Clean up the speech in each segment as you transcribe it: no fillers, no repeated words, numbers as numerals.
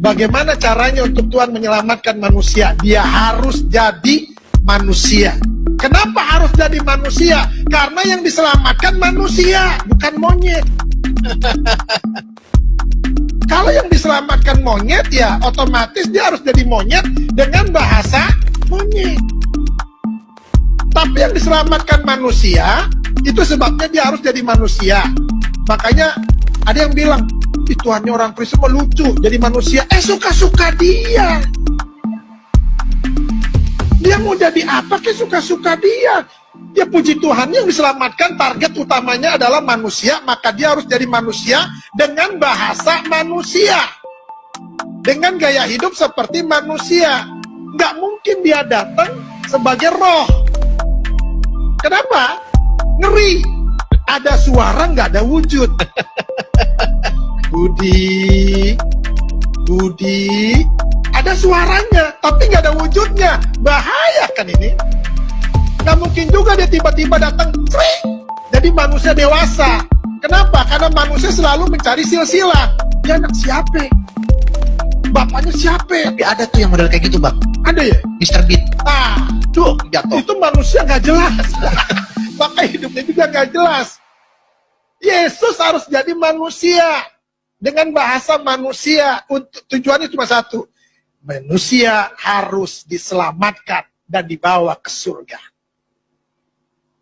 Bagaimana caranya untuk Tuhan menyelamatkan manusia? Dia harus jadi manusia. Kenapa harus jadi manusia? Karena yang diselamatkan manusia, bukan monyet. Kalau yang diselamatkan monyet, ya otomatis dia harus jadi monyet dengan bahasa monyet. Tapi yang diselamatkan manusia, itu sebabnya dia harus jadi manusia. Makanya ada yang bilang, Tuhannya orang Kristen lucu, jadi manusia. Suka-suka dia. Dia mau jadi apa ke suka-suka dia. Ya puji Tuhan, yang diselamatkan target utamanya adalah manusia, maka dia harus jadi manusia dengan bahasa manusia. Dengan gaya hidup seperti manusia. Nggak mungkin dia datang sebagai roh. Kenapa? Ngeri. Ada suara, nggak ada wujud. Budi, ada suaranya, tapi nggak ada wujudnya. Bahaya kan ini? Nggak mungkin juga dia tiba-tiba datang, jadi manusia dewasa. Kenapa? Karena manusia selalu mencari silsilah. Dia anak siapa? Bapaknya siapa? Tapi ada tuh yang model kayak gitu, Bang. Ada ya? Mr. Beat. Jatuh. Itu manusia nggak jelas. Maka hidupnya juga nggak jelas. Yesus harus jadi manusia. Dengan bahasa manusia. Tujuannya cuma satu. Manusia harus diselamatkan dan dibawa ke surga.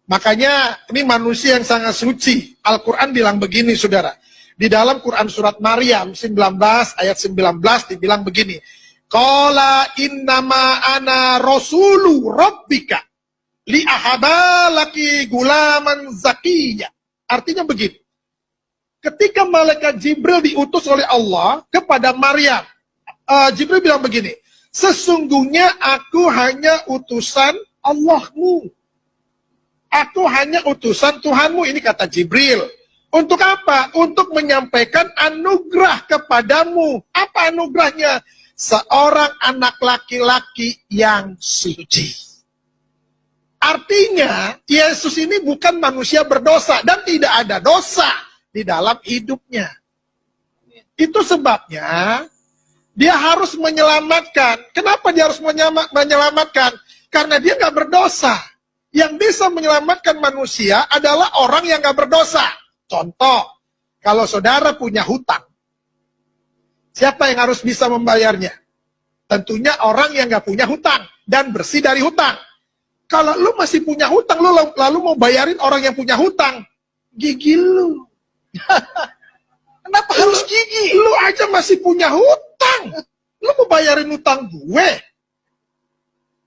Makanya ini manusia yang sangat suci. Al-Quran bilang begini, saudara. Di dalam Quran surat Maryam 19 ayat 19 dibilang begini. Qala innama ana rasulu rabbika li'ahabalaki gulaman zakiyya. Artinya begini. Ketika malaikat Jibril diutus oleh Allah kepada Maryam, Jibril bilang begini, sesungguhnya aku hanya utusan Allahmu. Aku hanya utusan Tuhanmu. Ini kata Jibril. Untuk apa? Untuk menyampaikan anugerah kepadamu. Apa anugerahnya? Seorang anak laki-laki yang suci. Artinya, Yesus ini bukan manusia berdosa dan tidak ada dosa di dalam hidupnya. Itu sebabnya dia harus menyelamatkan. Kenapa dia harus menyelamatkan? Karena dia nggak berdosa. Yang bisa menyelamatkan manusia adalah orang yang nggak berdosa. Contoh, kalau saudara punya hutang, siapa yang harus bisa membayarnya? Tentunya orang yang nggak punya hutang dan bersih dari hutang. Kalau lu masih punya hutang, lu lalu mau bayarin orang yang punya hutang, gigi lu. Kenapa harus gigi? Lu aja masih punya hutang. Lu mau bayarin hutang gue?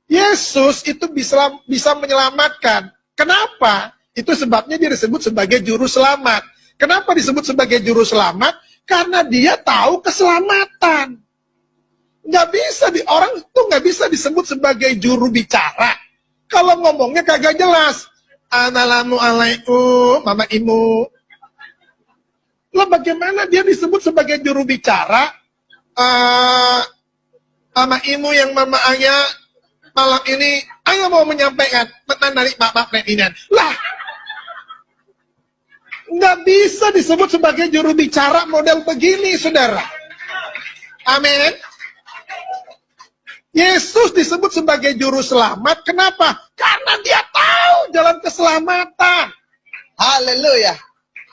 Yesus itu bisa menyelamatkan. Kenapa? Itu sebabnya dia disebut sebagai juru selamat. Kenapa disebut sebagai juru selamat? Karena dia tahu keselamatan. Orang itu nggak bisa disebut sebagai juru bicara. Kalau ngomongnya kagak jelas. Assalamualaikum, mama imu. Lah bagaimana dia disebut sebagai juru bicara? Mama imu yang mama ayah malam ini ayah mau menyampaikan dari bapak presiden. Lah, nggak bisa disebut sebagai juru bicara model begini, saudara. Amin. Yesus disebut sebagai juru selamat. Kenapa? Karena dia tahu jalan keselamatan. Haleluya.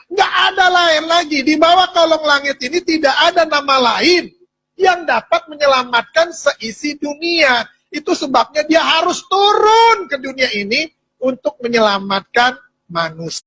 Nggak ada lain lagi. Di bawah kolong langit ini tidak ada nama lain yang dapat menyelamatkan seisi dunia. Itu sebabnya dia harus turun ke dunia ini untuk menyelamatkan manusia.